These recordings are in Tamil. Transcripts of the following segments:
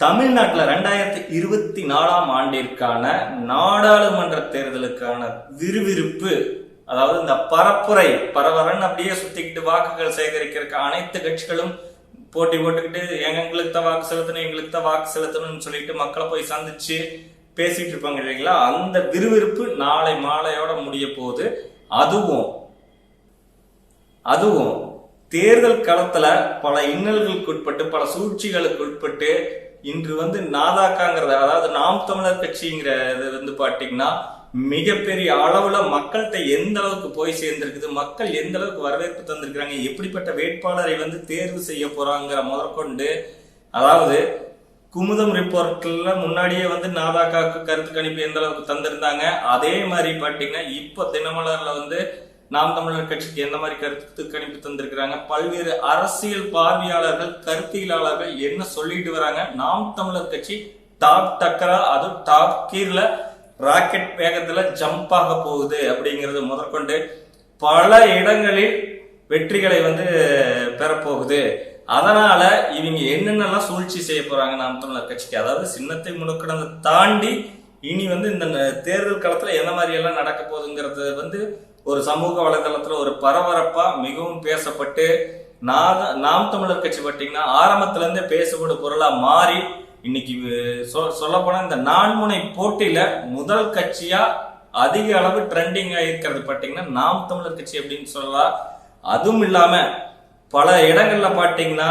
தமிழ்நாட்டில் 2024 ஆண்டிற்கான நாடாளுமன்ற தேர்தலுக்கான விறுவிறுப்பு, அதாவது இந்த பரப்புரை பரவரன் அப்படியே சுத்திக்கிட்டு வாக்குகள் சேகரிக்கிறதுக்கு அனைத்து கட்சிகளும் போட்டி போட்டுக்கிட்டு எங்களுக்கு தான் வாக்கு செலுத்தணும், எங்களுக்கு தான் வாக்கு செலுத்தணும்னு சொல்லிட்டு மக்களை போய் சந்திச்சு பேசிட்டு இருப்பாங்க இல்லைங்களா. அந்த விறுவிறுப்பு நாளை மாலையோட முடிய போகுது. அதுவும் தேர்தல் களத்துல பல இன்னல்களுக்கு உட்பட்டு, பல சூழ்ச்சிகளுக்கு உட்பட்டு இன்று நாதாக்காங்கிறத, அதாவது நாம் தமிழர் கட்சிங்கிறது பாத்தீங்கன்னா மிகப்பெரிய அளவுல மக்கள்கிட்ட எந்த அளவுக்கு போய் சேர்ந்திருக்குது, மக்கள் எந்த அளவுக்கு வரவேற்பு தந்திருக்கிறாங்க, எப்படிப்பட்ட வேட்பாளரை தேர்வு செய்ய போறாங்கிற முதற்கொண்டு, அதாவது குமுதம் ரிப்போர்ட்ல முன்னாடியே நாதாக்காக்கு கருத்து கணிப்பு எந்த அளவுக்கு தந்திருந்தாங்க, அதே மாதிரி பாத்தீங்கன்னா இப்ப தினமலர்ல நாம் தமிழர் கட்சிக்கு எந்த மாதிரி கருத்து கணிப்பு தந்திருக்கிறாங்க, பல்வேறு அரசியல் பார்வையாளர்கள் கருத்தியலாளர்கள் என்ன சொல்லிட்டு வராங்க, நாம் தமிழர் கட்சி டாப் டக்கரா, அது டாப் கீர்ல ராக்கெட் வேகத்துல ஜம்ப் ஆக போகுது அப்படிங்கிறது முதற்கொண்டு பல இடங்களில் வெற்றிகளை பெறப்போகுது. அதனால இவங்க என்னென்னலாம் சூழ்ச்சி செய்ய போறாங்க நாம் தமிழர் கட்சிக்கு, அதாவது சின்னத்தை முழுக்கடந்து தாண்டி இனி இந்த தேர்தல் களத்துல என்ன மாதிரி எல்லாம் நடக்க போகுதுங்கிறது ஒரு சமூக வலைதளத்துல ஒரு பரபரப்பா மிகவும் பேசப்பட்டு, நாம் தமிழர் கட்சி பார்த்தீங்கன்னா ஆரம்பத்துல இருந்தே பேசப்படும் பொருளா மாறி இன்னைக்கு சொல்ல போனா இந்த நான்முனை போட்டியில முதல் கட்சியா அதிக அளவு ட்ரெண்டிங்கா இருக்கிறது பாத்தீங்கன்னா நாம் தமிழர் கட்சி அப்படின்னு சொல்லலாம். அதுவும் இல்லாம பல இடங்கள்ல பாத்தீங்கன்னா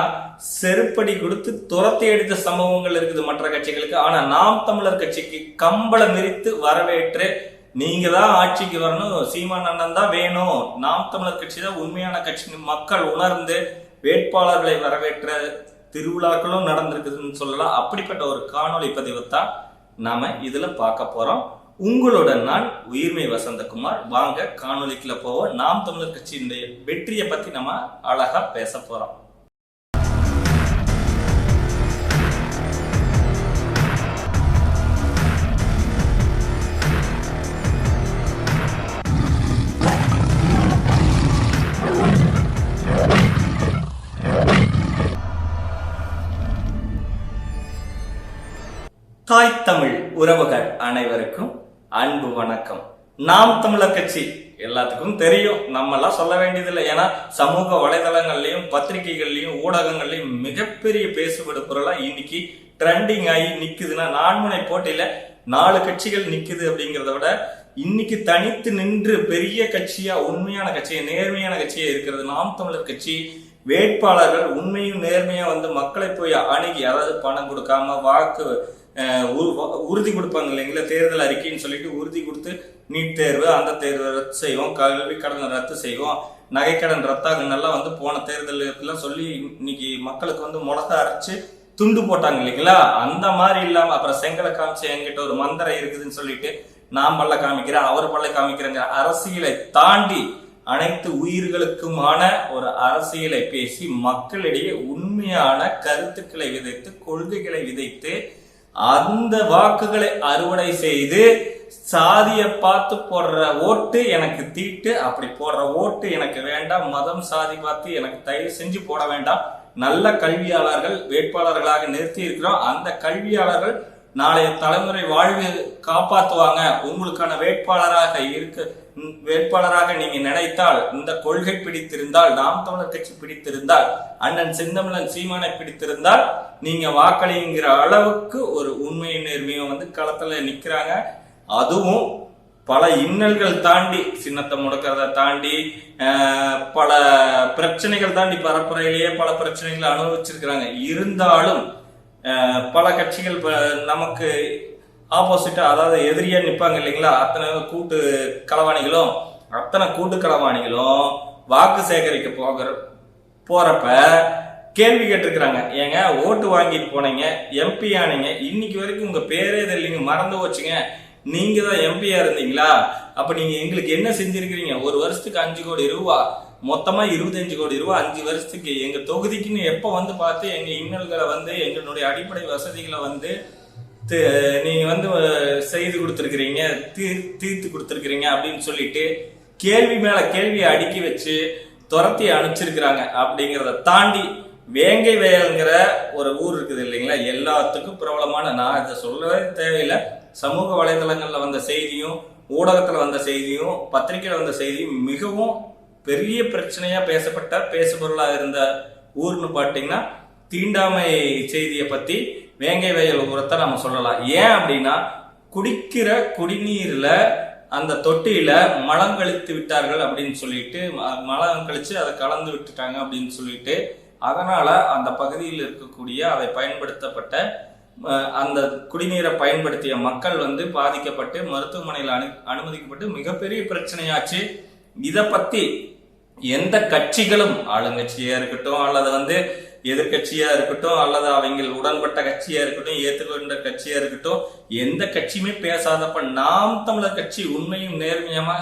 செருப்படி கொடுத்து துரத்தி அடித்த சம்பவங்கள் இருக்குது மற்ற கட்சிகளுக்கு. ஆனா நாம் தமிழர் கட்சிக்கு கம்பளம் விரித்து வரவேற்று, நீங்க தான் ஆட்சிக்கு வரணும், சீமான் அண்ணன் தான் வேணும், நாம் தமிழர் கட்சி தான் உண்மையான கட்சி மக்கள் உணர்ந்து வேட்பாளர்களை வரவேற்ற திருவிழாக்களும் நடந்திருக்குதுன்னு சொல்லலாம். அப்படிப்பட்ட ஒரு காணொலி பதிவை தான் நாம இதுல பார்க்க போறோம். உங்களுடன் நான் உயிர்மை வசந்தகுமார். வாங்க காணொலிக்குள்ள போவோம். நாம் தமிழர் கட்சியினுடைய வெற்றியை பத்தி நம்ம அழகா பேச போறோம். தாய் தமிழ் உறவுகள் அனைவருக்கும் அன்பு வணக்கம். நாம் தமிழர் கட்சி எல்லாத்துக்கும் தெரியும், நம்ம எல்லாம் சொல்ல வேண்டியதில்லை. ஏன்னா சமூக வலைதளங்கள்லயும் பத்திரிகைகள்லயும் ஊடகங்கள்லயும் மிகப்பெரிய பேசுபடு பொருளா இன்னைக்கு ட்ரெண்டிங் ஆகி நிக்குதுன்னா, நான்முனை போட்டியில 4 கட்சிகள் நிக்குது அப்படிங்கிறத விட இன்னைக்கு தனித்து நின்று பெரிய கட்சியா, உண்மையான கட்சியா, நேர்மையான கட்சியா இருக்கிறது நாம் தமிழர் கட்சி. வேட்பாளர்கள் உண்மையும் நேர்மையா மக்களை போய் அணுகி, அதாவது பணம் கொடுக்காம வாக்கு உறுதி கொடுப்பாங்க இல்லைங்களா, தேர்தல் அறிக்கைன்னு சொல்லிட்டு உறுதி கொடுத்து நீட் தேர்வு, அந்த தேர்வு ரத்து செய்வோம், கல்வி கடன் ரத்து செய்வோம், நகைக்கடன் ரத்தாகுன்னெல்லாம் போன தேர்தலுக்குலாம் சொல்லி இன்னைக்கு மக்களுக்கு முளத்தை அரைச்சு துண்டு போட்டாங்க இல்லைங்களா. அந்த மாதிரி இல்லாம அப்புறம் செங்கலை காமிச்சு என்கிட்ட ஒரு மந்திரம் இருக்குதுன்னு சொல்லிட்டு நான் பல்ல காமிக்கிறேன், அவர் பல்ல காமிக்கிறேங்கிற அரசியலை தாண்டி அனைத்து உயிர்களுக்குமான ஒரு அரசியலை பேசி மக்களிடையே உண்மையான கருத்துக்களை விதைத்து, கொள்கைகளை விதைத்து, அந்த வாக்குகளை அறுவடை செய்து, சாதியை பார்த்து போடுற ஓட்டு எனக்கு தீட்டு, அப்படி போடுற ஓட்டு எனக்கு வேண்டாம், மதம் சாதி பார்த்து எனக்கு தயவு செஞ்சு போட வேண்டாம், நல்ல கல்வியாளர்கள் வேட்பாளர்களாக நிறுத்தி இருக்கிறோம், அந்த கல்வியாளர்கள் நாளைய தலைமுறை வாழ்வு காப்பாற்றுவாங்க, உங்களுக்கான வேட்பாளராக நீங்க நினைத்தால், இந்த கொள்கை பிடித்திருந்தால், நாம் தமிழர் கட்சி பிடித்திருந்தால், அண்ணன் செந்தமிழன் சீமானை பிடித்திருந்தால் நீங்க வாக்களிங்கிற அளவுக்கு ஒரு உண்மை நேர்மையும் களத்துல நிக்கிறாங்க. அதுவும் பல இன்னல்கள் தாண்டி, சின்னத்தை முடக்கிறத தாண்டி, பல பிரச்சனைகள் தாண்டி, பரப்புரையிலேயே பல பிரச்சனைகளை அனுபவிச்சிருக்கிறாங்க. இருந்தாலும் பல கட்சிகள் நமக்கு ஆப்போசிட்டா, அதாவது எதிரியா நிப்பாங்க இல்லைங்களா, அத்தனை கூட்டு களவாணிகளும் வாக்கு சேகரிக்க போறப்ப கேள்வி கேட்டிருக்கிறாங்க. ஏங்க ஓட்டு வாங்கிட்டு போனீங்க, எம்பி ஆனீங்க, இன்னைக்கு வரைக்கும் உங்க பேரே தெரியலீங்க, மறந்து போச்சுங்க, நீங்க தான் எம்பியா இருந்தீங்களா, அப்ப நீங்க எங்களுக்கு என்ன செஞ்சிருக்கிறீங்க, ஒரு வருஷத்துக்கு 5 கோடி ரூபா, மொத்தமா 25 கோடி ரூபாய் 5 வருஷத்துக்கு எங்க தொகுதிக்குன்னு எப்ப பார்த்து எங்க இன்னல்களை எங்களுடைய அடிப்படை வசதிகளை நீங்க செய்து கொடுத்துருக்கிறீங்க, தீர்த்து கொடுத்துருக்கிறீங்க அப்படின்னு சொல்லிட்டு கேள்வி மேல கேள்வியை அடுக்கி வச்சு துரத்தி அனுப்பிச்சிருக்கிறாங்க. அப்படிங்கிறத தாண்டி வேங்கை வயல்ங்கிற ஒரு ஊர் இருக்குது இல்லைங்களா, எல்லாத்துக்கும் பிரபலமான, நான் இதை சொல்லவே தேவையில்லை, சமூக வலைதளங்கள்ல வந்த செய்தியும் ஊடகத்துல வந்த செய்தியும் பத்திரிகையில வந்த செய்தியும் மிகவும் பெரிய பிரச்சனையா பேசப்பட்ட பேசுபொருளா இருந்த ஊர்னு பாத்தீங்கன்னா தீண்டாமை செய்தியை பத்தி வேங்கை வயல் ஊரத்தை நம்ம சொல்லலாம். ஏன் அப்படின்னா, குடிக்கிற குடிநீர்ல அந்த தொட்டியில மலம் கழித்து விட்டார்கள் அப்படின்னு சொல்லிட்டு, மலம் கழிச்சு அதை கலந்து விட்டுட்டாங்க அப்படின்னு சொல்லிட்டு, அதனால அந்த பகுதியில் இருக்கக்கூடிய அதை பயன்படுத்தப்பட்ட அந்த குடிநீரை பயன்படுத்திய மக்கள் பாதிக்கப்பட்டு மருத்துவமனையில் அனுமதிக்கப்பட்டு மிகப்பெரிய பிரச்சனையாச்சு. இத பத்தி எந்த கட்சிகளும், ஆளுங்கட்சியா இருக்கட்டும் அல்லது எதிர்கட்சியா இருக்கட்டும் அல்லது அவங்க உடன்பட்ட கட்சியா இருக்கட்டும் ஏற்றுக்கொண்ட கட்சியா இருக்கட்டும், எந்த கட்சியுமே பேசாதப்ப நாம் தமிழர் கட்சி உண்மையும் நேர்மையாம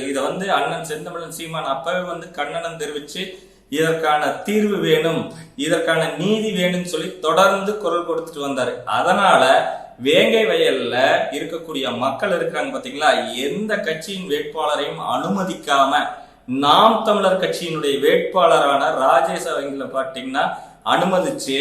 இத அண்ணன் செந்தமிழன் சீமான் அப்பவே கண்டனம் தெரிவிச்சு இதற்கான தீர்வு வேணும், இதற்கான நீதி வேணும்னு சொல்லி தொடர்ந்து குரல் கொடுத்துட்டு வந்தாரு. அதனால வேங்கை வயல்ல இருக்கக்கூடிய மக்கள் இருக்கிறாங்க பாத்தீங்களா, எந்த கட்சியின் வேட்பாளரையும் அனுமதிக்காம நாம் தமிழர் கட்சியினுடைய வேட்பாளரான ராஜேஷ் அவங்கள பாத்தீங்கன்னா அனுமதிச்சு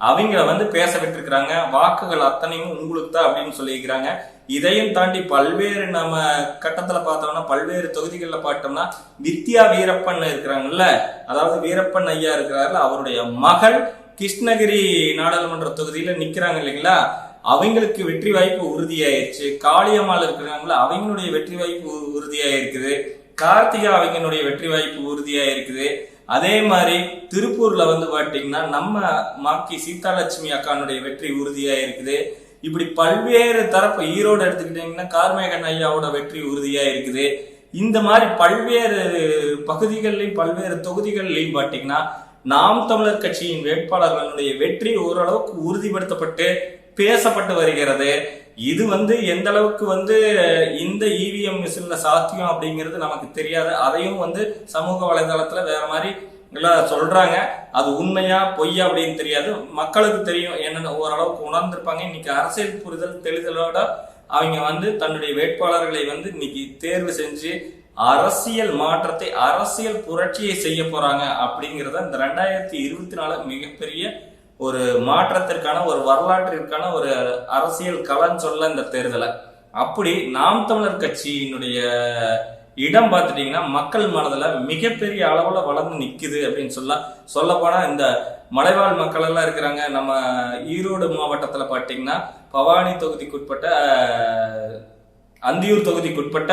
அவங்கள பேச விட்டுருக்காங்க. வாக்குகள் அத்தனையும் உங்களுக்கு தான் அப்படின்னு சொல்லியிருக்கிறாங்க. இதையும் தாண்டி பல்வேறு நம்ம கட்டத்துல பார்த்தோம்னா, பல்வேறு தொகுதிகளில் பார்த்தோம்னா வித்யா வீரப்பன் இருக்கிறாங்கல்ல, அதாவது வீரப்பன் ஐயா இருக்கிறாருல, அவருடைய மகள் கிருஷ்ணகிரி நாடாளுமன்ற தொகுதியில நிக்கிறாங்க இல்லைங்களா, அவங்களுக்கு வெற்றி வாய்ப்பு உறுதியாயிருச்சு. காளியம்மாள் இருக்கிறாங்களா, அவங்களுடைய வெற்றி வாய்ப்பு உறுதியாயிருக்குது. கார்த்திகா அவங்களுடைய வெற்றி வாய்ப்பு உறுதியாயிருக்குது. அதே மாதிரி திருப்பூர்ல பாத்தீங்கன்னா நம்ம மாக்கி சீதாலட்சுமி அக்கானுடைய வெற்றி உறுதியாயிருக்குது. இப்படி பல்வேறு தரப்பு, ஈரோடு எடுத்துக்கிட்டீங்கன்னா கார்மேகன் ஐயாவோட வெற்றி உறுதியா இருக்குது. இந்த மாதிரி பல்வேறு பகுதிகளிலும் பல்வேறு தொகுதிகளிலையும் பாத்தீங்கன்னா நாம் தமிழர் கட்சியின் வேட்பாளர்களுடைய வெற்றி ஓரளவுக்கு உறுதிப்படுத்தப்பட்டு பேசப்பட்டு வருகிறது. இது எந்த அளவுக்கு இந்த இவிஎம் மிஷின்ல சாத்தியம் அப்படிங்கிறது நமக்கு தெரியாது. அதையும் சமூக வலைதளத்துல வேற மாதிரி எல்லாம் சொல்றாங்க. அது உண்மையா பொய்யா அப்படின்னு தெரியாது, மக்களுக்கு தெரியும். என்னன்னு ஓரளவுக்கு உணர்ந்திருப்பாங்க. இன்னைக்கு அரசியல் புரிதல் தெளிதலோட அவங்க தன்னுடைய வேட்பாளர்களை இன்னைக்கு தேர்வு செஞ்சு அரசியல் மாற்றத்தை, அரசியல் புரட்சியை செய்ய போறாங்க. அப்படிங்கறத இந்த 2024 மிகப்பெரிய ஒரு மாற்றத்திற்கான, ஒரு வரலாற்றிற்கான ஒரு அரசியல் களம் சொல்ல இந்த தேர்தலை. அப்படி நாம் தமிழர் கட்சியினுடைய இடம் பார்த்துட்டீங்கன்னா மக்கள் மனதுல மிகப்பெரிய அளவுல வளர்ந்து நிக்குது அப்படின்னு சொல்ல போனா, இந்த மலைவாழ் மக்கள் எல்லாம் இருக்கிறாங்க. நம்ம ஈரோடு மாவட்டத்துல பாத்தீங்கன்னா பவானி தொகுதிக்குட்பட்ட அந்தியூர் தொகுதிக்குட்பட்ட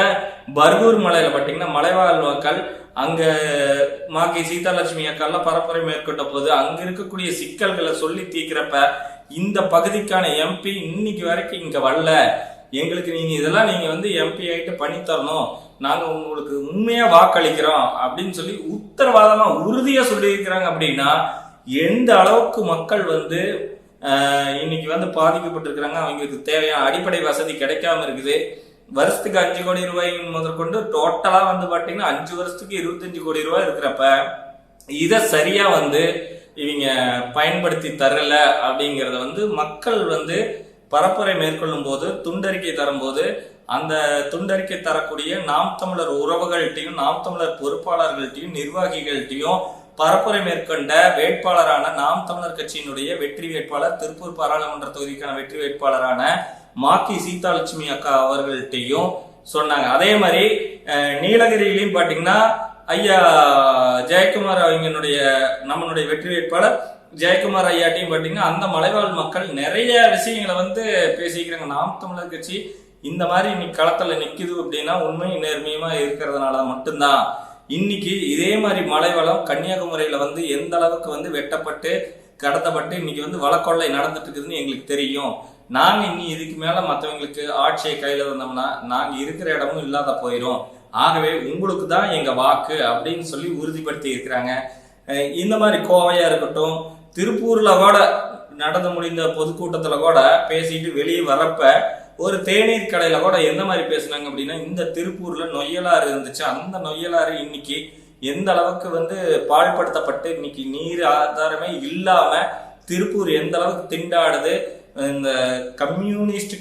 பர்கூர் மலையில பாத்தீங்கன்னா மலைவாழ் மக்கள் அங்க மாக்கி சீதாலட்சுமி அக்காலாம் பரப்புரை மேற்கொண்ட போது அங்க இருக்கக்கூடிய சிக்கல்களை சொல்லி தீக்கிறப்ப இந்த பகுதிக்கான எம்பி இன்னைக்கு வரைக்கும் இங்க வரல, எங்களுக்கு நீங்க இதெல்லாம் நீங்க எம்பி ஆயிட்டு பண்ணி தரணும், நாங்க உங்களுக்கு உண்மையா வாக்களிக்கிறோம் அப்படின்னு சொல்லி உத்தரவாதமா உறுதியா சொல்லியிருக்கிறாங்க. அப்படின்னா எந்த அளவுக்கு மக்கள் இன்னைக்கு பாதிக்கப்பட்டிருக்கிறாங்க, அவங்களுக்கு தேவையான அடிப்படை வசதி கிடைக்காம இருக்குது. வருஷத்துக்கு 5 கோடி ரூபாய் முதற்கொண்டு டோட்டலா பாத்தீங்கன்னா 5 வருஷத்துக்கு 25 கோடி ரூபாய் இருக்கிறப்ப இத சரியா இவங்க பயன்படுத்தி தரல அப்படிங்கறத மக்கள் பரப்புரை மேற்கொள்ளும் போது, துண்டறிக்கை தரும்போது, அந்த துண்டறிக்கை தரக்கூடிய நாம் தமிழர் உறவுகள்கிட்டையும் நாம் தமிழர் பொறுப்பாளர்கள்ட்டையும் நிர்வாகிகள்கிட்டையும் பரப்புரை மேற்கொண்ட வேட்பாளரான நாம் தமிழர் கட்சியினுடைய வெற்றி வேட்பாளர், திருப்பூர் பாராளுமன்ற தொகுதிக்கான வெற்றி வேட்பாளரான மாக்கி சீதாலட்சுமி அக்கா அவர்கள்ட்டையும் சொன்னாங்க. அதே மாதிரி நீலகிரியிலையும் பாத்தீங்கன்னா ஐயா ஜெயக்குமார் அவங்களுடைய நம்மளுடைய வெற்றி வேட்பாளர் ஜெயக்குமார் ஐயாட்டையும் பாத்தீங்கன்னா அந்த மலைவாழ் மக்கள் நிறைய விஷயங்களை பேசிக்கிறாங்க. நாம் தமிழர் கட்சி இந்த மாதிரி இன்னைக்கு களத்துல நிக்குது அப்படின்னா உண்மை நேர்மையுமா இருக்கிறதுனால மட்டும்தான். இன்னைக்கு இதே மாதிரி மலைவளம் கன்னியாகுமரியில எந்த அளவுக்கு வெட்டப்பட்டு கடத்தப்பட்டு இன்னைக்கு வழக்கொள்ளை நடந்துட்டு இருக்குதுன்னு எங்களுக்கு தெரியும். நாங்க இன்னி இதுக்கு மேல மற்றவங்களுக்கு ஆட்சியை கையில வந்தோம்னா நாங்க இருக்கிற இடமும் இல்லாத போயிடும். ஆகவே உங்களுக்கு தான் எங்க வாக்கு அப்படின்னு சொல்லி உறுதிப்படுத்தி இருக்கிறாங்க. இந்த மாதிரி கோவையா இருக்கட்டும், திருப்பூர்ல கூட நடந்து முடிந்த பொதுக்கூட்டத்துல கூட பேசிட்டு வெளியே வரப்ப ஒரு தேநீர் கடையில கூட எந்த மாதிரி பேசினாங்க அப்படின்னா, இந்த திருப்பூர்ல நொய்யலாறு இருந்துச்சு, அந்த நொய்யலாறு இன்னைக்கு எந்த அளவுக்கு பாழ்படுத்தப்பட்டு இன்னைக்கு நீர் ஆதாரமே இல்லாம திருப்பூர் எந்த அளவுக்கு திண்டாடுது. இந்த கம்யூனிஸ்ட்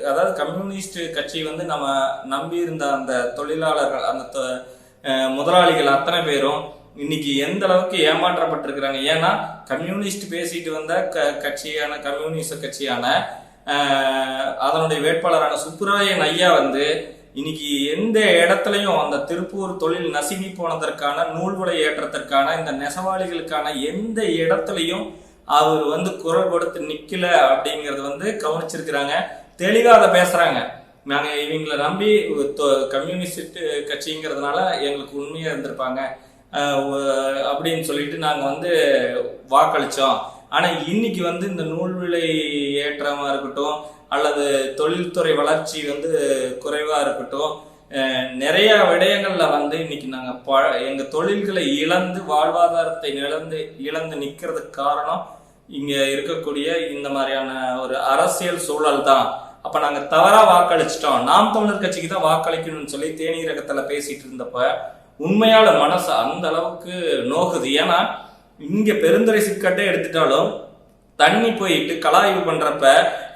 அதாவது கம்யூனிஸ்ட் கட்சி நம்ம நம்பி இருந்த அந்த தொழிலாளர்கள், அந்த முதலாளிகள் அத்தனை பேரும் இன்னைக்கு எந்த அளவுக்கு ஏமாற்றப்பட்டிருக்கிறாங்க. ஏன்னா கம்யூனிஸ்ட் பேசிட்டு வந்த கட்சியான கம்யூனிஸ்ட் கட்சியான அதனுடைய வேட்பாளரான சுப்புராயன் ஐயா வந்து இன்னைக்கு எந்த இடத்துலையும் அந்த திருப்பூர் தொழில் நசுங்கி போனதற்கான நூல்விலை ஏற்றத்திற்கான இந்த நெசவாளிகளுக்கான எந்த இடத்துலையும் அவர் வந்து குரல் கொடுத்து நிக்கல அப்படிங்கறது வந்து கவனிச்சிருக்கிறாங்க. தெளிவா அதை பேசுறாங்க. நாங்க இவங்களை நம்பி கம்யூனிஸ்ட் கட்சிங்கிறதுனால எங்களுக்கு உண்மையா இருந்திருப்பாங்க அப்படின்னு சொல்லிட்டு நாங்க வந்து வாக்களிச்சோம். ஆனா இன்னைக்கு வந்து இந்த நூல்விலை ஏற்றமா இருக்கட்டும் அல்லது தொழில்துறை வளர்ச்சி வந்து குறைவா இருக்கட்டும், நிறைய விடயங்கள்ல வந்து இன்னைக்கு நாங்க எங்க தொழில்களை இழந்து வாழ்வாதாரத்தை இழந்து நிக்கிறதுக்கு காரணம் இங்க இருக்கக்கூடிய இந்த மாதிரியான ஒரு அரசியல் சூழல் தான். அப்ப நாங்க தவறா வாக்களிச்சிட்டோம், நாம் தமிழர் கட்சிக்கு தான் வாக்களிக்கணும்னு சொல்லி தேனீரகத்துல பேசிட்டு இருந்தப்ப உண்மையால மனசு அந்த அளவுக்கு நோக்குது. ஏன்னா இங்க பெருந்துறை சிக்கட்டே எடுத்துட்டாலும் தண்ணி போயிட்டு கலாய்வு பண்றப்ப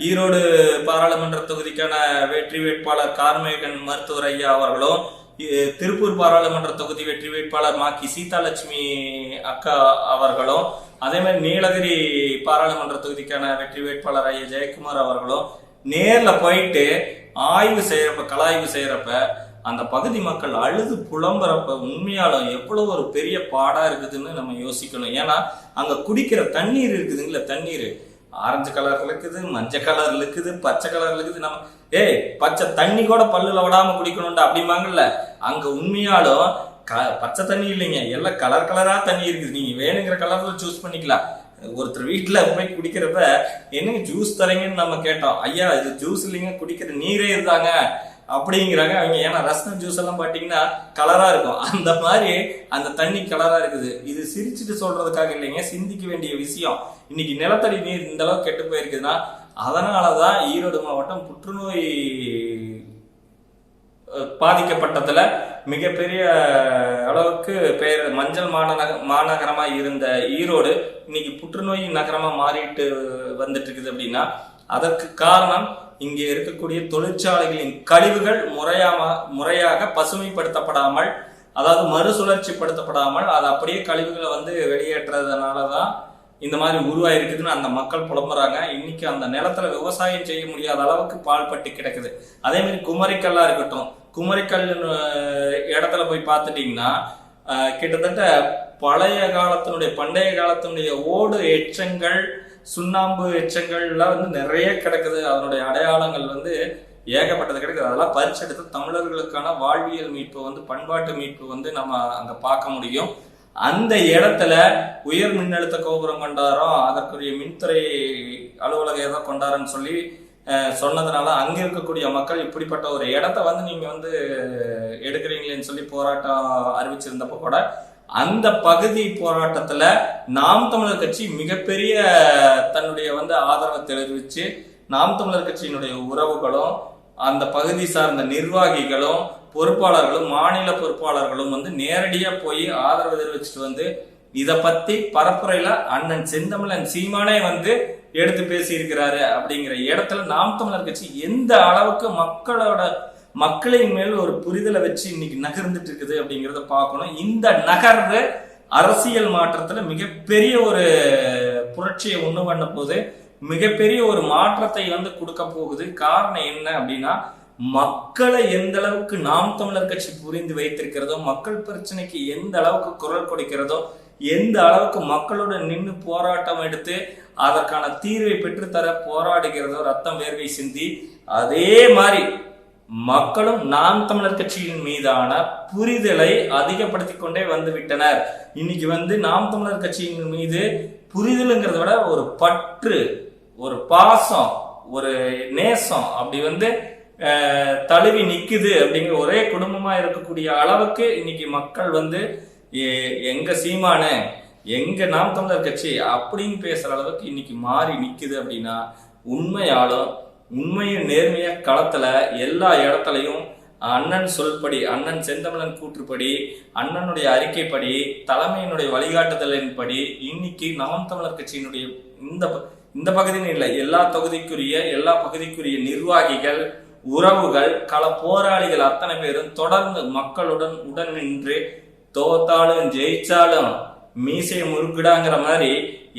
ஈரோடு பாராளுமன்ற தொகுதிக்கான வெற்றி வேட்பாளர் கார்மேகன் மருத்துவர் ஐயா அவர்களும், திருப்பூர் பாராளுமன்ற தொகுதி வெற்றி வேட்பாளர் மாக்கி சீதாலட்சுமி அக்கா அவர்களும், அதே மாதிரி நீலகிரி பாராளுமன்ற தொகுதிக்கான வெற்றி வேட்பாளர் ஐயா ஜெயக்குமார் அவர்களும் நேர்ல போயிட்டு ஆய்வு செய்யறப்ப கலாய்வு செய்யறப்ப அந்த பகுதி மக்கள் அழுது புலம்புறப்ப உண்மையாலும் எவ்வளவு ஒரு பெரிய பாடா இருக்குதுன்னு நம்ம யோசிக்கணும். ஏன்னா அங்க குடிக்கிற தண்ணீர் இருக்குதுங்களா, தண்ணீர் ஆரஞ்சு கலர்ல இருக்குது, மஞ்சள் கலர்ல இருக்குது, பச்சை கலர்ல இருக்குது. நம்ம பச்சை தண்ணி கூட பல்லுல விடாம குடிக்கணும்டா அப்படிம்பாங்கல்ல, அங்க உண்மையாலும் பச்சை தண்ணி இல்லைங்க, எல்லாம் கலர் கலரா தண்ணி இருக்குது. நீங்க வேணுங்கிற கலர்ல சூஸ் பண்ணிக்கலாம். ஒருத்தர் வீட்டுல போய் குடிக்கிறப்ப என்னங்க ஜூஸ் தரீங்கன்னு நம்ம கேட்டோம். ஐயா இது ஜூஸ் இல்லைங்க, குடிக்கிற நீரே இருந்தாங்க அப்படிங்கிறாங்க அவங்க. ஏன்னா ரஸ்னா ஜூஸ் எல்லாம் பாத்தீங்கன்னா கலரா இருக்கும், அந்த மாதிரி அந்த தண்ணி கலரா இருக்குது. இது சிரிச்சுட்டு சொல்றதுக்காக இல்லைங்க, சிந்திக்க வேண்டிய விஷயம். இன்னைக்கு நிலத்தடி நீர் இந்த அளவுக்கு கெட்டு போயிருக்குதுன்னா அதனாலதான் ஈரோடு மாவட்டம் புற்றுநோய் பாதிக்கப்பட்டதுல மிகப்பெரிய அளவுக்கு மஞ்சள் மாநகரமா இருந்த ஈரோடு இன்னைக்கு புற்றுநோய் நகரமா மாறிட்டு வந்துட்டு இருக்குது. அப்படின்னா அதற்கு காரணம் இங்க இருக்கக்கூடிய தொழிற்சாலைகளின் கழிவுகள் முறையாக பசுமைப்படுத்தப்படாமல், அதாவது மறுசுழற்சி படுத்தப்படாமல் அது அப்படியே கழிவுகளை வந்து வெளியேற்றதுனாலதான் இந்த மாதிரி உருவாயிருக்குதுன்னு அந்த மக்கள் புலம்புறாங்க. இன்னைக்கு அந்த நிலத்துல விவசாயம் செய்ய முடியாத அளவுக்கு பால்பட்டு கிடக்குது. அதே மாதிரி குமரிக்கல்லா இருக்கட்டும், குமரிக்கல் இடத்துல போய் பார்த்துட்டீங்கன்னா கிட்டத்தட்ட பண்டைய காலத்தினுடைய ஓடு எச்சங்கள், சுண்ணாம்பு எச்சங்கள்லாம் வந்து நிறைய கிடக்குது. அதனுடைய அடையாளங்கள் வந்து ஏகப்பட்டது கிடைக்குது. அதெல்லாம் பறிச்செடுத்து தமிழர்களுக்கான வாழ்வியல் மீட்பு வந்து பண்பாட்டு மீட்பு வந்து நம்ம அங்க பார்க்க முடியும். அந்த இடத்துல உயர் மின்னழுத்த கோபுரம் கொண்டாரோம், அதற்குரிய மின்துறை அலுவலகம் ஏதோ கொண்டாரன்னு சொல்லி சொன்னதுனால அங்க இருக்கக்கூடிய மக்கள் இப்படிப்பட்ட ஒரு இடத்த வந்து நீங்க வந்து எடுக்கிறீங்களேன்னு சொல்லி போராட்டம் அறிவிச்சிருந்தப்ப கூட அந்த பகுதி போராட்டத்துல நாம் தமிழர் கட்சி மிகப்பெரிய தன்னுடைய வந்து ஆதரவை தெரிவிச்சு, நாம் தமிழர் கட்சியினுடைய உறவுகளும் அந்த பகுதி சார்ந்த நிர்வாகிகளும் பொறுப்பாளர்களும் மாநில பொறுப்பாளர்களும் வந்து நேரடியா போய் ஆதரவு தெரிவிச்சுட்டு வந்து இதை பத்தி பரப்புரையில அண்ணன் செந்தமிழன் சீமானே வந்து எடுத்து பேசி இருக்கிறாரு. அப்படிங்கிற இடத்துல நாம் தமிழர் கட்சி எந்த அளவுக்கு மக்களின் மேல் ஒரு புரிதலை வச்சு இன்னைக்கு நகர்ந்துட்டு இருக்குது அப்படிங்கிறத பார்க்கணும். இந்த நகர்வு அரசியல் மாற்றத்துல மிகப்பெரிய ஒரு புரட்சியை ஒண்ணு பண்ண போது, மிகப்பெரிய ஒரு மாற்றத்தை வந்து கொடுக்க போகுது. காரணம் என்ன அப்படின்னா, மக்களை எந்த அளவுக்கு நாம் தமிழர் கட்சி புரிந்து வைத்திருக்கிறதோ, மக்கள் பிரச்சனைக்கு எந்த அளவுக்கு குரல் கொடுக்கிறதோ, எந்த அளவுக்கு மக்களுடன் நின்று போராட்டம் எடுத்து அதற்கான தீர்வை பெற்றுத்தர போராடுகிறதோ, ரத்தம் வேர்வை சிந்தி, அதே மாதிரி மக்களும் நாம் தமிழர் கட்சியின் மீதான புரிதலை அதிகப்படுத்தி கொண்டே வந்து விட்டனர். இன்னைக்கு வந்து நாம் தமிழர் கட்சியின் மீது புரிதலுங்கிறத விட ஒரு பற்று, ஒரு பாசம், ஒரு நேசம் அப்படி வந்து தழுவி நிக்குது. அப்படிங்கிற ஒரே குடும்பமா இருக்கக்கூடிய அளவுக்கு இன்னைக்கு மக்கள் வந்து எங்க சீமானு, எங்க நாம் தமிழர் கட்சி அப்படின்னு பேசுற அளவுக்கு இன்னைக்கு மாறி நிக்குது. அப்படின்னா உண்மையும் நேர்மையா களத்துல எல்லா இடத்துலையும் அண்ணன் சொல்படி, அண்ணன் செந்தமிழன் கூற்றுப்படி, அண்ணனுடைய அறிக்கைப்படி, தலைமையினுடைய வழிகாட்டுதலின்படி இன்னைக்கு நாம் தமிழர் கட்சியினுடைய இந்த பகுதின்னு இல்லை, எல்லா பகுதிக்குரிய நிர்வாகிகள், உறவுகள், கள போராளிகள் அத்தனை பேரும் தொடர்ந்து மக்களுடன் உடன் நின்று தோத்தாலும் ஜெயிச்சாலும் மீசையை முறுக்குடாங்கிற மாதிரி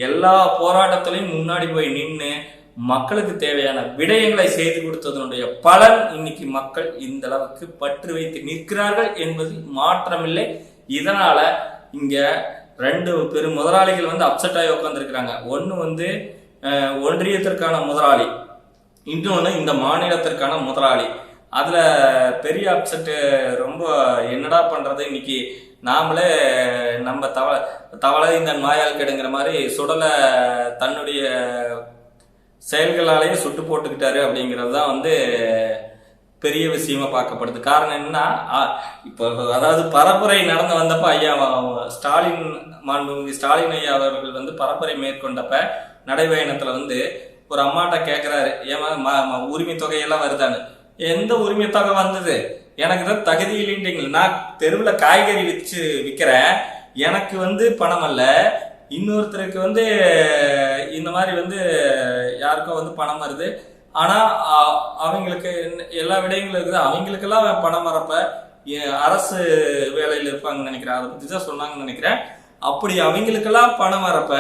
எல்லா போராட்டத்திலையும் முன்னாடி போய் நின்று மக்களுக்கு தேவையான விடயங்களை செய்து கொடுத்ததனுடைய பலன் இன்னைக்கு மக்கள் இந்த அளவுக்கு பற்று வைத்து நிற்கிறார்கள் என்பதில் மாற்றமில்லை. இதனால இங்க 2 பெரும் முதலாளிகள் வந்து அப்செட் ஆகி உட்காந்துருக்கிறாங்க. ஒன்று ஒன்றியத்திற்கான முதலாளி, இன்னொன்று இந்த மாநிலத்திற்கான முதலாளி. அதுல பெரிய அப்செட்டு ரொம்ப என்னடா பண்றது, இன்னைக்கு நாமளே நம்ம தவளை இந்த மாயால் கெடுங்கிற மாதிரி சுடலை தன்னுடைய செயல்களாலேயே சுட்டு போட்டுக்கிட்டாரு அப்படிங்கிறது தான் வந்து பெரிய விஷயமா பார்க்கப்படுது. காரணம் என்னன்னா, இப்போ அதாவது பரப்புரை நடந்து வந்தப்ப ஐயா ஸ்டாலின் ஐயா அவர்கள் வந்து பரப்புரை மேற்கொண்டப்ப நடைபயணத்துல வந்து ஒரு அம்மாட்ட கேட்கிறாரு, ஏமா உரிமை தொகையெல்லாம் வருதான்னு. எந்த உரிமை தொகை வந்தது, எனக்கு தான் தகுதி இல்லைன்றீங்களா? நான் தெருவில் காய்கறி விற்கிறேன், எனக்கு வந்து பணம் அல்ல, இன்னொருத்தருக்கு வந்து இந்த மாதிரி வந்து யாருக்கோ வந்து பணம் வருது. ஆனா அவங்களுக்கு எல்லா விடயங்களும் இருக்குது, அவங்களுக்கெல்லாம் பணம் வரப்ப அரசு வேலையில் இருப்பாங்கன்னு நினைக்கிறேன், அதை பத்தி தான் சொன்னாங்கன்னு நினைக்கிறேன். அப்படி அவங்களுக்கெல்லாம் பணம் வரப்ப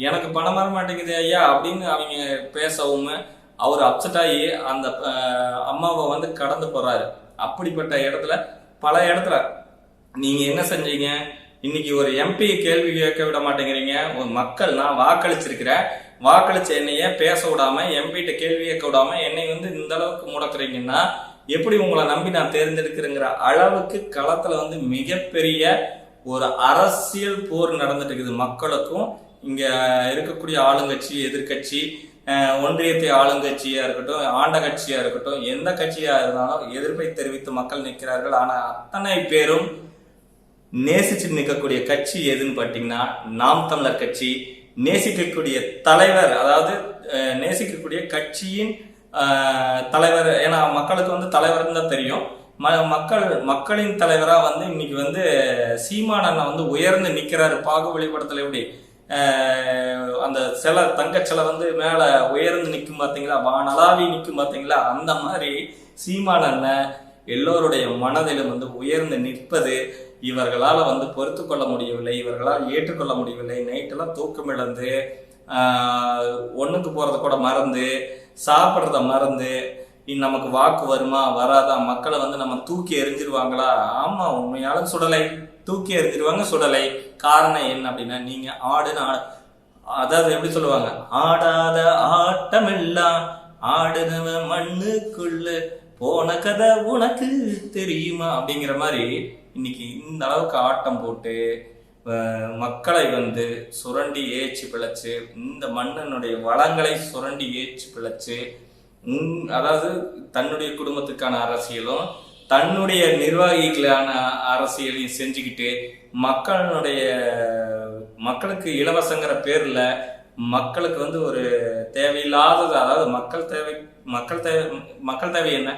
எனக்கு பணம் வர மாட்டேங்குது ஐயா அப்படின்னு அவங்க பேசவும் அவர் அப்செட் ஆகி அந்த அம்மாவை வந்து கடந்து போறாரு. அப்படிப்பட்ட இடத்துல பல இடத்துல நீங்க என்ன செஞ்சீங்க, இன்னைக்கு ஒரு எம்பி கேள்வி கேட்க விட மாட்டேங்கிறீங்க. ஒரு மக்கள், நான் வாக்களிச்சிருக்கிறேன், வாக்களிச்ச என்னைய பேச விடாம எம்பிட்ட கேள்வி கேட்க விடாம என்னை வந்து இந்த அளவுக்கு முடக்குறீங்கன்னா எப்படி உங்களை நம்பி நான் தேர்ந்தெடுக்கிறேங்கிற அளவுக்கு களத்துல வந்து மிகப்பெரிய ஒரு அரசியல் போர் நடந்துட்டு இருக்குது. மக்களுக்கும் இங்க இருக்கக்கூடிய ஆளுங்கட்சி எதிர்கட்சி, ஒன்றியத்தை ஆளுங்கட்சியா இருக்கட்டும், ஆண்ட கட்சியா இருக்கட்டும், எந்த கட்சியா இருந்தாலும் எதிர்ப்பை தெரிவித்து மக்கள் நிற்கிறார்கள். ஆனா அத்தனை பேரும் நேசிச்சு நிற்கக்கூடிய கட்சி எதுன்னு பார்த்தீங்கன்னா நாம் தமிழர் கட்சி. நேசிக்கக்கூடிய தலைவர், அதாவது நேசிக்கக்கூடிய கட்சியின் தலைவர், ஏன்னா மக்களுக்கு வந்து தலைவர்னு தான் தெரியும். மக்களின் தலைவரா வந்து இன்னைக்கு வந்து சீமானண்ண வந்து உயர்ந்து நிக்கிறாரு. பாகுபலி படத்துல எப்படி அந்த சிலை, தங்க சிலை வந்து மேல உயர்ந்து நிற்கும் பார்த்தீங்களா, வானலாவி நிற்கும் பார்த்தீங்களா, அந்த மாதிரி சீமானண்ண எல்லோருடைய மனதிலும் வந்து உயர்ந்து நிற்பது இவர்களால் வந்து பொறுத்து கொள்ள முடியவில்லை, இவர்களால் ஏற்றுக்கொள்ள முடியவில்லை. நைட்டெல்லாம் தூக்கம் இழந்து ஒண்ணுக்கு போறத கூட மறந்து, சாப்பிட்றத மறந்து, நமக்கு வாக்கு வருமா வராதா, மக்களை வந்து நம்ம தூக்கி எறிஞ்சிருவாங்களா, ஆமா உண்மையாலும் சுடலை தூக்கி எறிஞ்சிருவாங்க சுடலை. காரணம் என்ன அப்படின்னா, நீங்க அதாவது எப்படி சொல்லுவாங்க, ஆடாத ஆட்டம் எல்லாம் ஆடுனவ மண்ணுக்குள்ள போன கதை உனக்கு தெரியுமா அப்படிங்கிற மாதிரி இன்னைக்கு இந்த அளவுக்கு ஆட்டம் போட்டு மக்களை வந்து சுரண்டி ஏச்சு பிழைச்சு, இந்த மண்ணினுடைய வளங்களை சுரண்டி ஏச்சு பிழைச்சு, அதாவது தன்னுடைய குடும்பத்துக்கான அரசியலும் தன்னுடைய நிர்வாகிகளான அரசியலையும் செஞ்சுக்கிட்டு மக்களுக்கு இலவசங்கிற பேர்ல மக்களுக்கு வந்து ஒரு தேவையில்லாதது, அதாவது மக்கள் தேவை என்ன,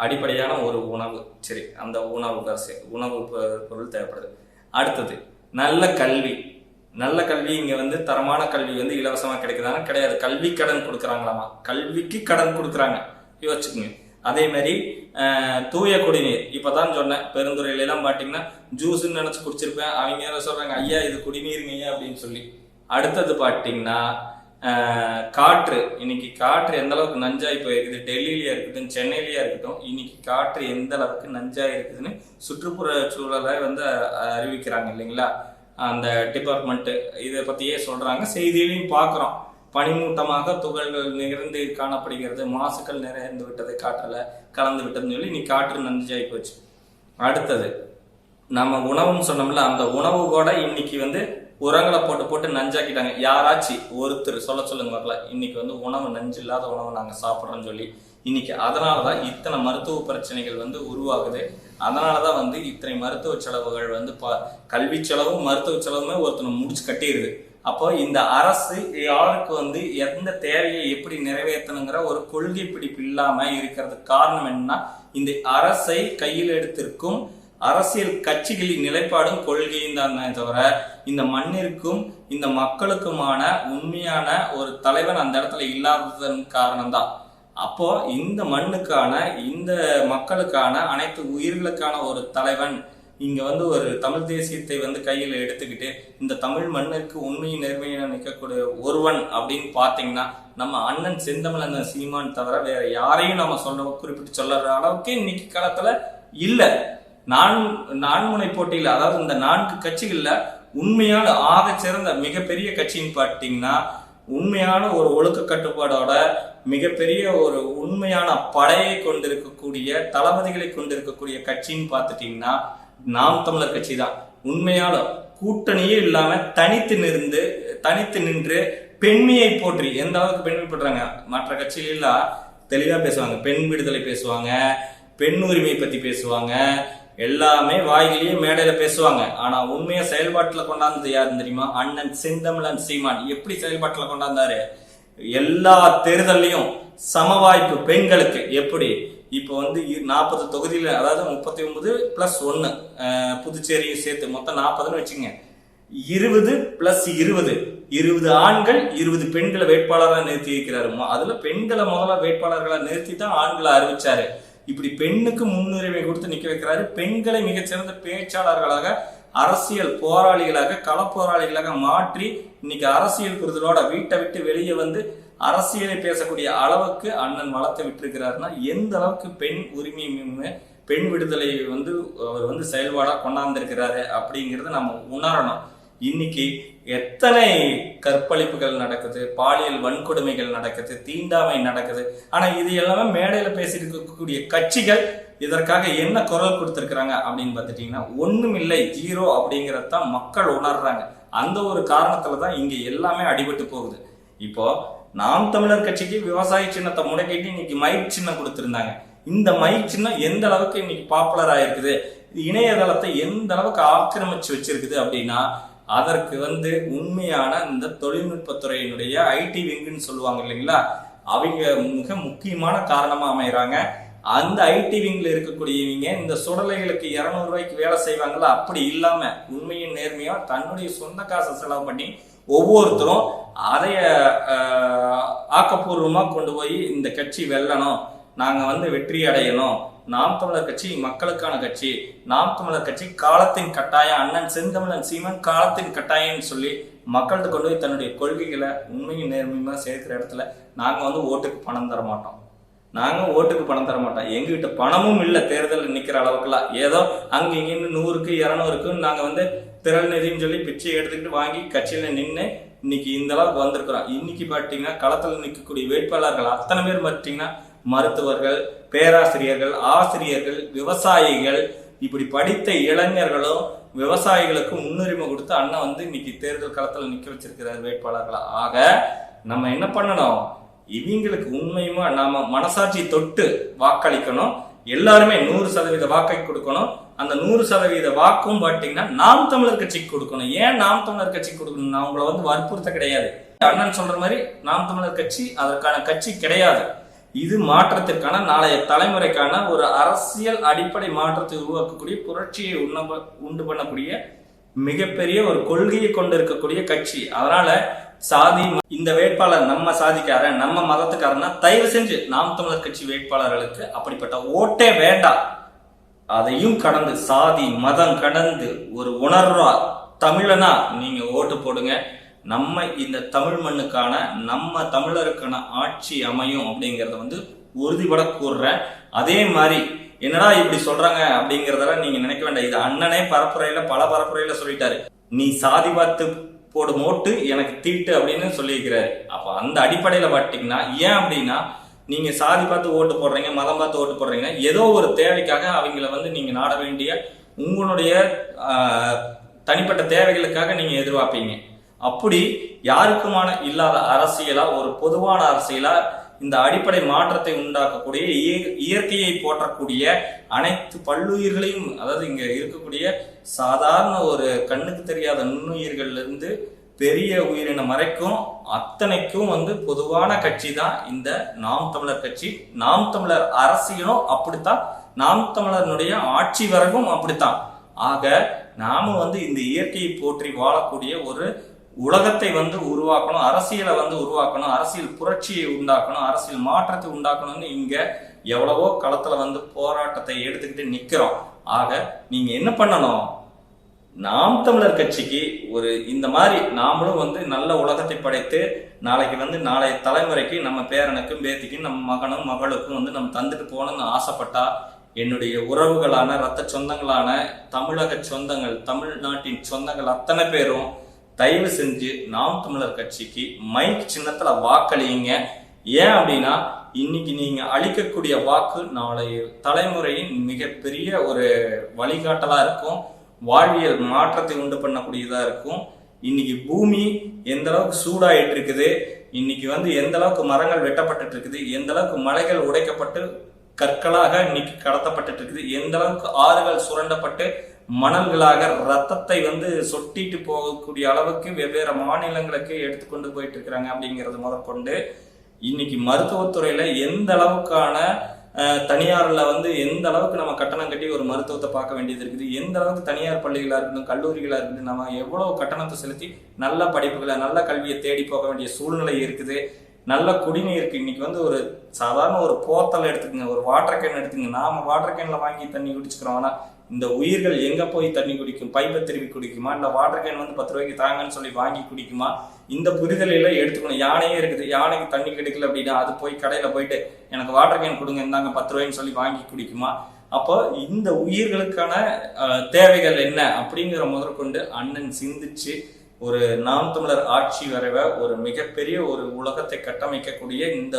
அடிப்படையான ஒரு உணவு. சரி, அந்த உணவு பொருள் தேவைப்படுது. அடுத்தது நல்ல கல்வி. இங்க வந்து தரமான கல்வி வந்து இலவசமா கிடைக்குதானா? கிடையாது. கல்வி கடன் கொடுக்குறாங்களாமா, கல்விக்கு கடன் கொடுக்குறாங்க, யோசிச்சுக்கோங்க. அதே மாதிரி தூய குடிநீர். இப்பதான் சொன்னேன், பெருந்துறையில எல்லாம் பாத்தீங்கன்னா ஜூஸ்ன்னு நினைச்சு குடிச்சிருப்பேன், அவங்க என்ன சொல்றாங்க, ஐயா இது குடிநீருங்க ஐயா அப்படின்னு சொல்லி. அடுத்தது பாத்தீங்கன்னா காற்று. இன்னைக்கு காற்று எந்த அளவுக்கு நஞ்சாய் போயிருக்குது, டெல்லியிலயா இருக்கட்டும் சென்னையிலயா இருக்கட்டும், இன்னைக்கு காற்று எந்த அளவுக்கு நஞ்சாய் இருக்குதுன்னு சுற்றுப்புற சூழலை வந்து அறிவிக்கிறாங்க இல்லைங்களா, அந்த டிபார்ட்மெண்ட் இதை பத்தியே சொல்றாங்க. செய்தியிலையும் பார்க்குறோம், பனிமூட்டமாக துகள்கள் நிகழ்ந்து காணப்படுகிறது, மாசுக்கள் நிறைந்து விட்டது, காற்றுல கலந்து விட்டதுன்னு சொல்லி இன்னைக்கு காற்று நஞ்சாய் போச்சு. அடுத்தது நம்ம உணவுன்னு சொன்னோம்ல, அந்த உணவு கூட இன்னைக்கு வந்து உரங்களை போட்டு நஞ்சாக்கிட்டாங்க. யாராச்சும் ஒருத்தர் சொல்லுங்க பார்க்கலாம், இன்னைக்கு வந்து உணவு நஞ்சு இல்லாத உணவை நாங்கள் சாப்பிட்றோம்னு சொல்லி. இன்னைக்கு அதனாலதான் இத்தனை மருத்துவ பிரச்சனைகள் வந்து உருவாகுது. அதனாலதான் வந்து இத்தனை மருத்துவ செலவுகள் வந்து கல்வி செலவும் மருத்துவ செலவுமே ஒருத்தனை முடிச்சு கட்டிடுது. அப்போ இந்த அரசு யாருக்கு வந்து எந்த தேவையை எப்படி நிறைவேற்றணுங்கிற ஒரு கொள்கை பிடிப்பு இல்லாம இருக்கிறதுக்கு காரணம் என்னன்னா, இந்த அரசை கையில் எடுத்திருக்கும் அரசியல் கட்சிகளின் நிலைப்பாடும் கொள்கையும் தானே தவிர இந்த மண்ணிற்கும் இந்த மக்களுக்குமான உண்மையான ஒரு தலைவன் அந்த இடத்துல இல்லாததன் காரணம்தான். அப்போ இந்த மண்ணுக்கான, இந்த மக்களுக்கான, அனைத்து உயிர்களுக்கான ஒரு தலைவன் இங்க வந்து ஒரு தமிழ் தேசியத்தை வந்து கையில் எடுத்துக்கிட்டு இந்த தமிழ் மண்ணுக்கு உண்மையும் நேர்மையை நிற்கக்கூடிய ஒருவன் அப்படின்னு பாத்தீங்கன்னா நம்ம அண்ணன் செந்தமிழன் சீமான் தவிர வேற யாரையும் நம்ம குறிப்பிட்டு சொல்ற அளவுக்கு இன்னைக்கு காலத்துல இல்ல. நான்முனை போட்டியில, அதாவது இந்த 4 கட்சிகள்ல உண்மையான ஆக சிறந்த மிகப்பெரிய கட்சின்னு பாத்தீங்கன்னா, உண்மையான ஒரு ஒழுக்க கட்டுப்பாடோட மிகப்பெரிய ஒரு உண்மையான படையை கொண்டிருக்கக்கூடிய தளபதிகளை கொண்டிருக்கக்கூடிய கட்சின்னு பார்த்துட்டீங்கன்னா நாம் தமிழர் கட்சி தான். உண்மையான கூட்டணியே இல்லாம தனித்து நின்று பெண்மையை போற்றி எந்த அளவுக்கு பெண்மை போடுறாங்க. மற்ற கட்சிகளெல்லாம் தெளிவா பேசுவாங்க, பெண் விடுதலை பேசுவாங்க, பெண் உரிமை பத்தி பேசுவாங்க, எல்லாமே வாயிலேயே மேடையில பேசுவாங்க. ஆனா உண்மையா செயல்பாட்டுல கொண்டாந்தது யாருன்னு தெரியுமா? அண்ணன் செந்தமிழன் சீமான். எப்படி செயல்பாட்டுல கொண்டாந்தாரு? எல்லா தேர்தலையும் சம வாய்ப்பு பெண்களுக்கு. எப்படி இப்போ வந்து 40 தொகுதியில, அதாவது 39+1 புதுச்சேரியும் சேர்த்து மொத்தம் 40ன்னு வச்சுங்க. 20+20 ஆண்கள் 20 பெண்களை வேட்பாளராக நிறுத்தி இருக்கிறாரு. அதுல பெண்களை முதல்ல வேட்பாளர்களை நிறுத்தி தான் ஆண்களை அறிவிச்சாரு. இப்படி பெண்ணுக்கு முன்னுரிமை கொடுத்து நிக்க வைக்கிறாரு. பெண்களை மிகச்சிறந்த பேச்சாளர்களாக, அரசியல் போராளிகளாக, கள போராளிகளாக மாற்றி இன்னைக்கு அரசியல் புரிதலோட வீட்டை விட்டு வெளியே வந்து அரசியலை பேசக்கூடிய அளவுக்கு அண்ணன் வளர்த்து விட்டுருக்கிறாருன்னா எந்த அளவுக்கு பெண் உரிமை, பெண் விடுதலை வந்து அவர் வந்து செயல்பாடா கொண்டாந்துருக்கிறாரு அப்படிங்கிறத நம்ம உணரணும். இன்னைக்கு எத்தனை கற்பழிப்புகள் நடக்குது, பாலியல் வன்கொடுமைகள் நடக்குது, தீண்டாமை நடக்குது. ஆனா இது எல்லாமே மேடையில பேசிட்டு இருக்கக்கூடிய கட்சிகள் இதற்காக என்ன குரல் கொடுத்திருக்கிறாங்க அப்படின்னு பார்த்துட்டீங்கன்னா ஒண்ணும் இல்லை, 0 அப்படிங்கறதான் மக்கள் உணர்றாங்க. அந்த ஒரு காரணத்துலதான் இங்க எல்லாமே அடிபட்டு போகுது. இப்போ நாம் தமிழர் கட்சிக்கு விவசாய சின்னத்தை முடக்கிட்டு இன்னைக்கு மைக் சின்னம் கொடுத்திருந்தாங்க. இந்த மைக் சின்னம் எந்த அளவுக்கு இன்னைக்கு பாப்புலர் ஆயிருக்குது, இணையதளத்தை எந்த அளவுக்கு ஆக்கிரமிச்சு வச்சிருக்குது அப்படின்னா அதற்கு வந்து உண்மையான இந்த தொழில்நுட்பத்துறையினுடைய ஐடி விங்குன்னு சொல்லுவாங்க இல்லைங்களா, அவங்க மிக முக்கியமான காரணமா அமைகிறாங்க. அந்த ஐடி விங்ல இருக்கக்கூடியவங்க இந்த சுடலைகளுக்கு 200 ரூபாய்க்கு வேலை செய்வாங்கல்ல, அப்படி இல்லாம உண்மையின் நேர்மையா தன்னுடைய சொந்த காசை செலவு பண்ணி ஒவ்வொருத்தரும் அதைய ஆக்கப்பூர்வமா கொண்டு போய் இந்த கட்சி வெல்லணும், நாங்க வந்து வெற்றி அடையணும், நாம் தமிழர் கட்சி மக்களுக்கான கட்சி, நாம் தமிழர் கட்சி காலத்தின் கட்டாயம், அண்ணன் செந்தமிழன் சீமான் காலத்தின் கட்டாயம்னு சொல்லி மக்கள்கிட்ட கொண்டு போய் தன்னுடைய கொள்கைகளை உண்மையும் நேர்மையுமா சேர்க்கிற இடத்துல நாங்க வந்து ஓட்டுக்கு பணம் தர மாட்டோம். எங்ககிட்ட பணமும் இல்லை தேர்தலில் நிக்கிற அளவுக்குலாம். ஏதோ அங்க இங்கின்னு 100க்கு 200க்கு நாங்க வந்து திரள் நிதின்னு சொல்லி பிச்சை எடுத்துக்கிட்டு வாங்கி கட்சியில நின்று இன்னைக்கு இந்த அளவுக்கு வந்திருக்கிறோம். இன்னைக்கு பாத்தீங்கன்னா களத்துல நிற்கக்கூடிய வேட்பாளர்கள் அத்தனை பேர் பாத்தீங்கன்னா மருத்துவர்கள், பேராசிரியர்கள், ஆசிரியர்கள், விவசாயிகள், இப்படி படித்த இளைஞர்களும் விவசாயிகளுக்கு முன்னுரிமை கொடுத்து அண்ணன் வந்து இன்னைக்கு தேர்தல் களத்துல நிக்க வச்சிருக்கிறார் வேட்பாளர்களா. ஆக நம்ம என்ன பண்ணணும், இவங்களுக்கு உண்மையுமா நாம மனசாட்சி தொட்டு வாக்களிக்கணும். எல்லாருமே 100% வாக்கை கொடுக்கணும். அந்த 100% வாக்கும் பாத்தீங்கன்னா நாம் தமிழர் கட்சிக்கு கொடுக்கணும். ஏன் நாம் தமிழர் கட்சிக்கு கொடுக்கணும்? நான் உங்களை வந்து வற்புறுத்த கிடையாது. அண்ணன் சொல்ற மாதிரி நாம் தமிழர் கட்சி அதற்கான கட்சி கிடையாது. இது மாற்றத்திற்கான, நாளைய தலைமுறைக்கான ஒரு அரசியல் அடிப்படை மாற்றத்தை உருவாக்கக்கூடிய, புரட்சியை உண்டு பண்ணக்கூடிய மிகப்பெரிய ஒரு கொள்கையை கொண்டு இருக்கக்கூடிய கட்சி. அதனால சாதி, இந்த வேட்பாளர் நம்ம சாதிக்காரன், நம்ம மதத்துக்காரன்னா தயவு செஞ்சு நாம் தமிழர் கட்சி வேட்பாளர்களுக்கு அப்படிப்பட்ட ஓட்டே வேண்டாம். அதையும் கடந்து, சாதி மதம் கடந்து ஒரு உணர்வா தமிழனா நீங்க ஓட்டு போடுங்க. நம்ம இந்த தமிழ் மண்ணுக்கான, நம்ம தமிழருக்கான ஆட்சி அமையும் அப்படிங்கறத வந்து உறுதிபட கூறுறேன். அதே மாதிரி என்னடா இப்படி சொல்றாங்க அப்படிங்கறதெல்லாம் நீங்க நினைக்க வேண்டாம். இது அண்ணனே பல பரப்புரையில சொல்லிட்டாரு. நீ சாதி பார்த்து போடும் ஓட்டு எனக்கு தீட்டு அப்படின்னு சொல்லியிருக்கிறாரு. அப்ப அந்த அடிப்படையில பாத்தீங்கன்னா, ஏன் அப்படின்னா நீங்க சாதி பார்த்து ஓட்டு போடுறீங்க, மதம் பார்த்து ஓட்டு போடுறீங்க, ஏதோ ஒரு தேவைக்காக அவங்கள வந்து நீங்க நாட வேண்டிய உங்களுடைய தனிப்பட்ட தேவைகளுக்காக நீங்க எதிர்பார்ப்பீங்க. அப்படி யாருக்குமான இல்லாத அரசியலா, ஒரு பொதுவான அரசியலா, இந்த அடிப்படை மாற்றத்தை உண்டாக்கக்கூடிய, இயற்கையை போற்றக்கூடிய அனைத்து பல்லுயிர்களையும், அதாவது இங்க இருக்கக்கூடிய சாதாரண ஒரு கண்ணுக்கு தெரியாத நுண்ணுயிர்கள்ல இருந்து பெரிய உயிரினம் வரைக்கும் அத்தனைக்கும் வந்து பொதுவான கட்சி தான் இந்த நாம் தமிழர் கட்சி. நாம் தமிழர் அரசியலும் அப்படித்தான், நாம் தமிழனுடைய ஆட்சி வரைக்கும் அப்படித்தான். ஆக நாம வந்து இந்த இயற்கையை போற்றி வாழக்கூடிய ஒரு உலகத்தை வந்து உருவாக்கணும், அரசியலை வந்து உருவாக்கணும், அரசியல் புரட்சியை உண்டாக்கணும், அரசியல் மாற்றத்தை உண்டாக்கணும்னு இங்க எவ்வளவோ களத்துல வந்து போராட்டத்தை எடுத்துக்கிட்டு நிக்கிறோம். ஆக நீங்க என்ன பண்ணணும், நாம் தமிழர் கட்சிக்கு ஒரு இந்த மாதிரி நாமளும் வந்து நல்ல உலகத்தை படைத்து நாளைக்கு வந்து நாளைய தலைமுறைக்கு நம்ம பேரனுக்கும் பேத்திக்கும் நம்ம மகனும் மகளுக்கும் வந்து நம்ம தந்துட்டு போகணும்னு ஆசைப்பட்டா, என்னுடைய உறவுகளான ரத்த சொந்தங்களான தமிழக சொந்தங்கள், தமிழ்நாட்டின் சொந்தங்கள் அத்தனை பேரும் தயவு செஞ்சு நாம் தமிழர் கட்சிக்கு மைக் சின்னத்துல வாக்களியுங்க. ஏன் அப்படின்னா, இன்னைக்கு நீங்க அளிக்கக்கூடிய வாக்கு நாளைய தலைமுறையின் மிகப்பெரிய ஒரு வழிகாட்டலா இருக்கும், வாழ்வியல் மாற்றத்தை உண்டு பண்ணக்கூடியதா இருக்கும். இன்னைக்கு பூமி எந்த அளவுக்கு சூடாயிட்டு இருக்குது, இன்னைக்கு வந்து எந்த அளவுக்கு மரங்கள் வெட்டப்பட்டு இருக்குது, எந்த அளவுக்கு மலைகள் உடைக்கப்பட்டு கற்களாக இன்னைக்கு கடத்தப்பட்டு இருக்குது, எந்த அளவுக்கு ஆறுகள் சுரண்டப்பட்டு மணல்களாக ரத்தத்தை வந்து சொட்டிட்டு போகக்கூடிய அளவுக்கு வெவ்வேறு மாநிலங்களுக்கு எடுத்துக்கொண்டு போயிட்டு இருக்கிறாங்க அப்படிங்கிறது முதற்கொண்டு இன்னைக்கு மருத்துவத்துறையில எந்த அளவுக்கான தனியார்ல வந்து எந்த அளவுக்கு நம்ம கட்டணம் கட்டி ஒரு மருத்துவத்தை பார்க்க வேண்டியது இருக்குது, எந்த அளவுக்கு தனியார் பள்ளிகளா இருக்கட்டும் கல்லூரிகளா இருக்கட்டும் நம்ம எவ்வளவு கட்டணத்தை செலுத்தி நல்ல படிப்புகளை நல்ல கல்வியை தேடி போக வேண்டிய சூழ்நிலை இருக்குது. நல்ல குடிநீருக்கு இன்னைக்கு வந்து ஒரு சாதாரண ஒரு போத்தல் எடுத்துக்கங்க, ஒரு வாட்டர் கேன் எடுத்துக்கங்க. நாம வாட்டர் கேன்ல வாங்கி தண்ணி குடிச்சுக்கிறோம். ஆனா இந்த உயிர்கள் எங்க போய் தண்ணி குடிக்கும்? பைப்பை திருப்பி குடிக்குமா, இல்ல வாட்டர் கேன் வந்து 10 ரூபாய்க்கு தாங்கன்னு சொல்லி வாங்கி குடிக்குமா? இந்த புரிதலையில எடுத்துக்கணும். யானையே இருக்குது, யானைக்கு தண்ணி கிடைக்கல அப்படின்னா அது போய் கடையில போயிட்டு எனக்கு வாட்டர் கேன் கொடுங்க இந்தாங்க 10 ரூபாய்ன்னு சொல்லி வாங்கி குடிக்குமா? அப்போ இந்த உயிர்களுக்கான தேவைகள் என்ன அப்படிங்கிற முதற்கொண்டு அண்ணன் சிந்திச்சு ஒரு நாம் தமிழர் ஆட்சி வரைவ ஒரு மிகப்பெரிய ஒரு உலகத்தை கட்டமைக்கக்கூடிய இந்த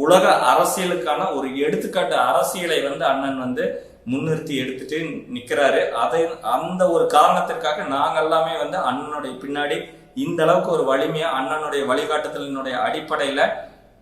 உலக அரசியலுக்கான ஒரு எடுத்துக்காட்டு அரசியலை வந்து அண்ணன் வந்து முன்னிறுத்தி எடுத்துட்டு நிக்கிறாரு. அந்த ஒரு காரணத்திற்காக நாங்க எல்லாமே வந்து அண்ணனுடைய பின்னாடி இந்த அளவுக்கு ஒரு வலிமையா அண்ணனுடைய வழிகாட்டுதலினுடைய அடிப்படையில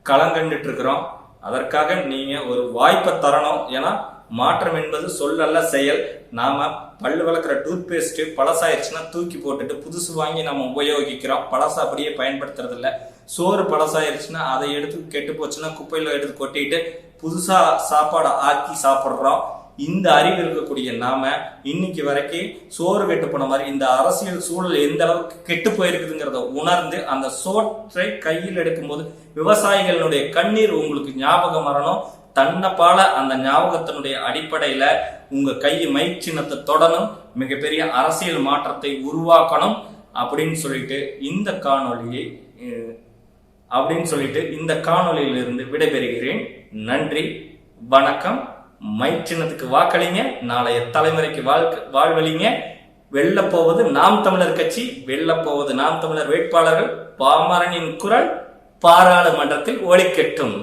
களங்கண்டுட்டு இருக்கிறோம். அதற்காக நீங்க ஒரு வாய்ப்பை தரணும். ஏன்னா மாற்றம் என்பது சொல்லல்ல செயல். நாம பல்லு வளர்க்குற டூத் பேஸ்ட் பழசாயிருச்சுன்னா தூக்கி போட்டுட்டு புதுசு வாங்கி நம்ம உபயோகிக்கிறோம், பழசா அப்படியே பயன்படுத்துறது இல்ல. சோறு பழசாயிருச்சுன்னா அதை எடுத்து கெட்டு போச்சுன்னா குப்பையில எடுத்து கொட்டிட்டு புதுசா சாப்பாடை ஆக்கி சாப்பிடுறோம். இந்த அறிவு இருக்கக்கூடிய நாம இன்னைக்கு வரைக்கும் சோறு கெட்டு போன மாதிரி இந்த அரசியல் சூழல் எந்த அளவுக்கு கெட்டு போயிருக்குதுங்கிறத உணர்ந்து அந்த சோற்றை கையில் எடுக்கும் போது விவசாயிகளுடைய கண்ணீர் உங்களுக்கு ஞாபகம் வரணும். தன்னப்பால அந்த ஞாபகத்தினுடைய அடிப்படையில உங்க கை மைக் சின்னத்தை தொடணும், மிகப்பெரிய அரசியல் மாற்றத்தை உருவாக்கணும் அப்படின்னு சொல்லிட்டு இந்த காணொலியிலிருந்து விடைபெறுகிறேன். நன்றி, வணக்கம். மைக் சின்னத்துக்கு வாக்களிங்க, நாளைய தலைமுறைக்கு வாழ்வழிங்க. வெல்ல போவது நாம் தமிழர் கட்சி, வெல்ல போவது நாம் தமிழர் வேட்பாளர்கள். பாமரனின் குரல் பாராளுமன்றத்தில் ஒலிக்கட்டும்.